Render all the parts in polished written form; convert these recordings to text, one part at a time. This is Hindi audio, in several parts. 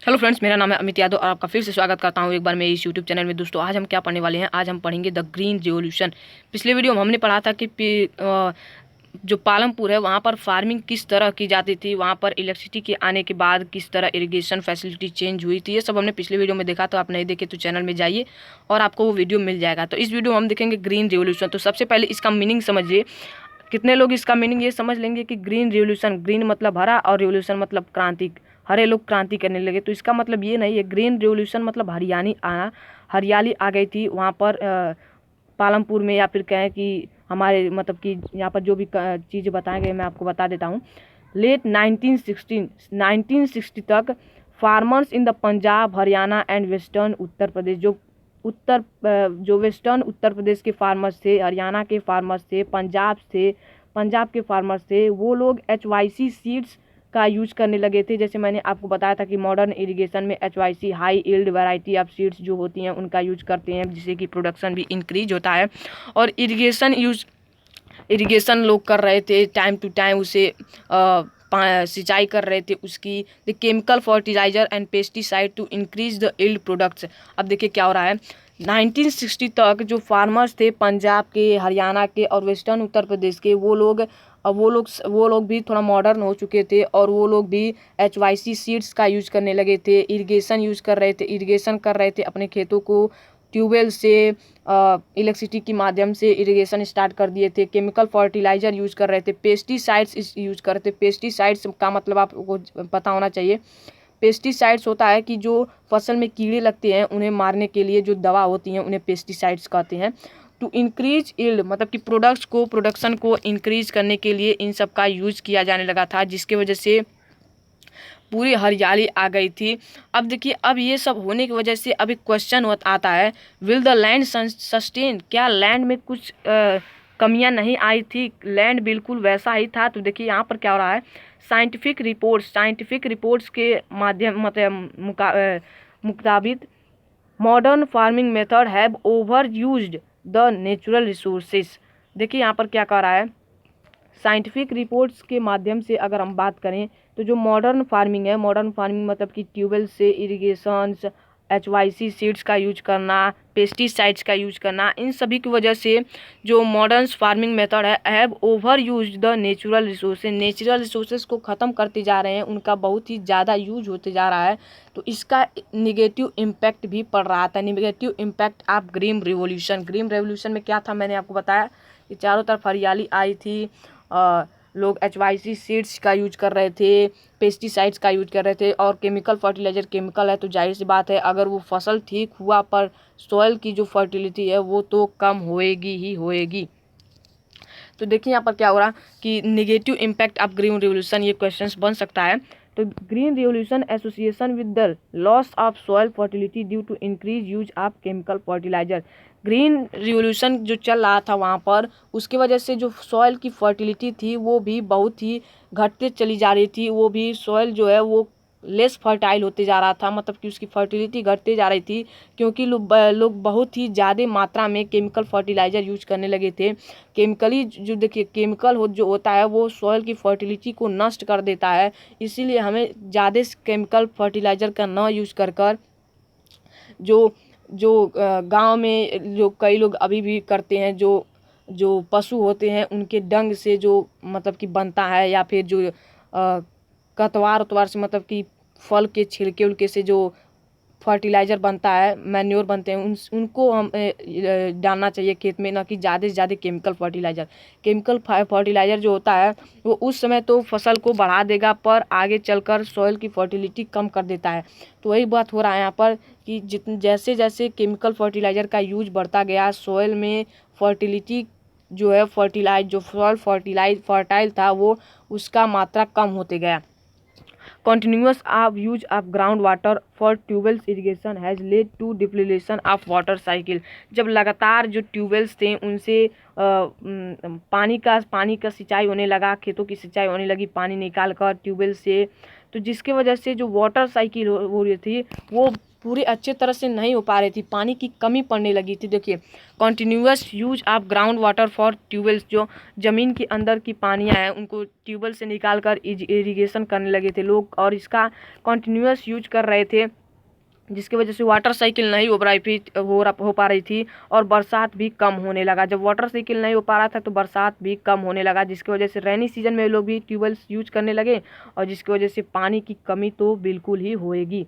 हेलो फ्रेंड्स, मेरा नाम है अमित यादव और आपका फिर से स्वागत करता हूं एक बार मेरे इस यूट्यूब चैनल में। दोस्तों, आज हम क्या पढ़ने वाले हैं? आज हम पढ़ेंगे द ग्रीन रिवॉल्यूशन। पिछले वीडियो में हमने पढ़ा था कि जो पालमपुर है वहाँ पर फार्मिंग किस तरह की जाती थी, वहाँ पर इलेक्ट्रिसिटी के आने के बाद किस तरह इरिगेशन फैसिलिटी चेंज हुई थी। ये सब हमने पिछले वीडियो में देखा, तो आप नहीं देखे तो चैनल में जाइए और आपको वो वीडियो मिल जाएगा। तो इस वीडियो में हम देखेंगे ग्रीन रिवॉल्यूशन। तो सबसे पहले इसका मीनिंग समझिए। कितने लोग इसका मीनिंग ये समझ लेंगे कि ग्रीन रिवॉल्यूशन, ग्रीन मतलब हरा और रिवॉल्यूशन मतलब क्रांति, हरे लोग क्रांति करने लगे। तो इसका मतलब ये नहीं है। ग्रीन रिवॉल्यूशन मतलब हरियाली आ गई थी वहाँ पर पालमपुर में, या फिर कहें कि हमारे मतलब कि यहाँ पर जो भी चीज़ें बताए गए मैं आपको बता देता हूँ। लेट 1960 तक farmers in the Punjab, Haryana and western Uttar Pradesh, जो वेस्टर्न उत्तर प्रदेश के फार्मर्स थे, हरियाणा के फार्मर्स थे, पंजाब के फार्मर्स थे, वो लोग HYC सीड्स का यूज करने लगे थे। जैसे मैंने आपको बताया था कि मॉडर्न इरिगेशन में HYC, high yield variety of seeds जो होती हैं उनका यूज करते हैं, जिससे कि प्रोडक्शन भी इंक्रीज होता है। और इरिगेशन लोग कर रहे थे, टाइम टू टाइम उसे सिंचाई कर रहे थे उसकी। The chemical fertiliser and pesticide to increase the yield products. अब देखिए क्या हो रहा है। 1960 तक जो फार्मर्स थे पंजाब के, हरियाणा के और वेस्टर्न उत्तर प्रदेश के, वो लोग भी थोड़ा मॉडर्न हो चुके थे और वो लोग भी HYC सीड्स का यूज करने लगे थे। इरिगेशन कर रहे थे अपने खेतों को ट्यूबवेल से, इलेक्ट्रिसिटी के माध्यम से इरिगेशन स्टार्ट कर दिए थे। केमिकल फर्टिलाइजर यूज कर रहे थे, पेस्टिसाइड्स यूज कर रहे थे। पेस्टिसाइड्स का मतलब आपको पता होना चाहिए। पेस्टिसाइड्स होता है कि जो फसल में कीड़े लगते हैं उन्हें मारने के लिए जो दवा होती हैं उन्हें पेस्टिसाइड्स कहते हैं। टू इंक्रीज यील्ड मतलब कि प्रोडक्शन को इंक्रीज करने के लिए इन सब का यूज किया जाने लगा था, जिसके वजह से पूरी हरियाली आ गई थी। अब देखिए, अब ये सब होने की वजह से अब एक क्वेश्चन आता है, विल द लैंड सस्टेन? क्या लैंड में कुछ कमियां नहीं आई थी? लैंड बिल्कुल वैसा ही था। तो देखिए यहाँ पर क्या हो रहा है। साइंटिफिक रिपोर्ट्स के माध्यम मुताबिक modern farming method have over used the natural resources. देखिए यहाँ पर क्या कह रहा है। साइंटिफिक रिपोर्ट्स के माध्यम से अगर हम बात करें तो जो मॉडर्न फार्मिंग है, मॉडर्न फार्मिंग मतलब कि ट्यूबवेल से इरिगेशंस, HYC सीड्स का यूज करना, पेस्टिसाइड्स का यूज करना, इन सभी की वजह से जो मॉडर्न फार्मिंग मेथड है have over use the natural resources को ख़त्म करते जा रहे हैं, उनका बहुत ही ज़्यादा यूज होते जा रहा है। तो इसका निगेटिव इम्पैक्ट भी पड़ रहा था। Negative impact of green revolution में क्या था, मैंने आपको बताया कि चारों तरफ हरियाली आई थी। लोग HYC सीड्स का यूज कर रहे थे, पेस्टिसाइड्स का यूज कर रहे थे, और केमिकल फर्टिलाइजर केमिकल है तो जाहिर सी बात है अगर वो फसल ठीक हुआ पर सॉइल की जो फर्टिलिटी है वो तो कम होएगी ही होएगी। तो देखिए यहाँ पर क्या हो रहा कि negative impact of green revolution, ये क्वेश्चन बन सकता है। तो green revolution association with the loss of soil fertility due to increase use of chemical fertiliser. Green revolution जो चल रहा था वहाँ पर, उसकी वजह से जो सॉइल की फर्टिलिटी थी वो भी बहुत ही घटते चली जा रही थी। वो भी सॉइल जो है वो लेस फर्टाइल होते जा रहा था, मतलब कि उसकी फर्टिलिटी घटते जा रही थी, क्योंकि लोग बहुत ही ज़्यादा मात्रा में केमिकल फर्टिलाइज़र यूज करने लगे थे। केमिकली जो देखिए केमिकल जो होता है वो सॉइल की फर्टिलिटी को नष्ट कर देता है। इसीलिए हमें ज़्यादा केमिकल फर्टिलाइज़र का न यूज कर जो जो गांव में जो कई लोग अभी भी करते हैं, जो पशु होते हैं उनके डंग से जो मतलब कि बनता है, या फिर जो कतवार उतवार से मतलब कि फल के छिलके उलके से जो फर्टिलाइज़र बनता है, मैन्योर बनते हैं, उनको हम डालना चाहिए खेत में, ना कि ज़्यादा से ज़्यादा केमिकल फर्टिलाइज़र जो होता है वो उस समय तो फसल को बढ़ा देगा पर आगे चलकर सॉइल की फर्टिलिटी कम कर देता है। तो वही बात हो रहा है यहाँ पर कि जैसे जैसे केमिकल फर्टिलाइज़र का यूज बढ़ता गया, सॉइल में फर्टिलिटी जो है सॉइल फर्टाइल था वो उसका मात्रा कम होते गया। Continuous use of groundwater for tubewells irrigation has led to depletion of water cycle. जब लगातार जो ट्यूबवेल्स थे उनसे पानी का सिंचाई होने लगा, खेतों की सिंचाई होने लगी पानी निकाल कर ट्यूबवेल से, तो जिसके वजह से जो वाटर साइकिल हो रही थी वो पूरे अच्छे तरह से नहीं हो पा रही थी, पानी की कमी पड़ने लगी थी। देखिए continuous use of ground water for tube wells, जो ज़मीन के अंदर की पानियाँ हैं उनको ट्यूबवेल से निकाल कर इरीगेशन करने लगे थे लोग, और इसका कॉन्टीन्यूअस यूज कर रहे थे, जिसकी वजह से वाटर साइकिल नहीं हो पा रही थी और बरसात भी कम होने लगा। जब वाटर साइकिल नहीं हो पा रहा था तो बरसात भी कम होने लगा, जिसकी वजह से रेनी सीजन में लोग भी ट्यूबवेल्स यूज करने लगे, और जिसकी वजह से पानी की कमी तो बिल्कुल ही होएगी।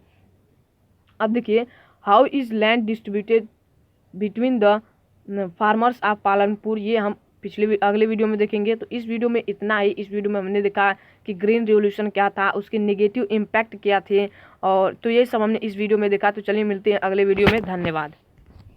अब देखिए how is land distributed between the farmers of Palanpur, ये हम अगले वीडियो में देखेंगे। तो इस वीडियो में इतना ही। इस वीडियो में हमने देखा कि ग्रीन रिवॉल्यूशन क्या था, उसके नेगेटिव इम्पैक्ट क्या थे, और तो ये सब हमने इस वीडियो में देखा। तो चलिए मिलते हैं अगले वीडियो में। धन्यवाद।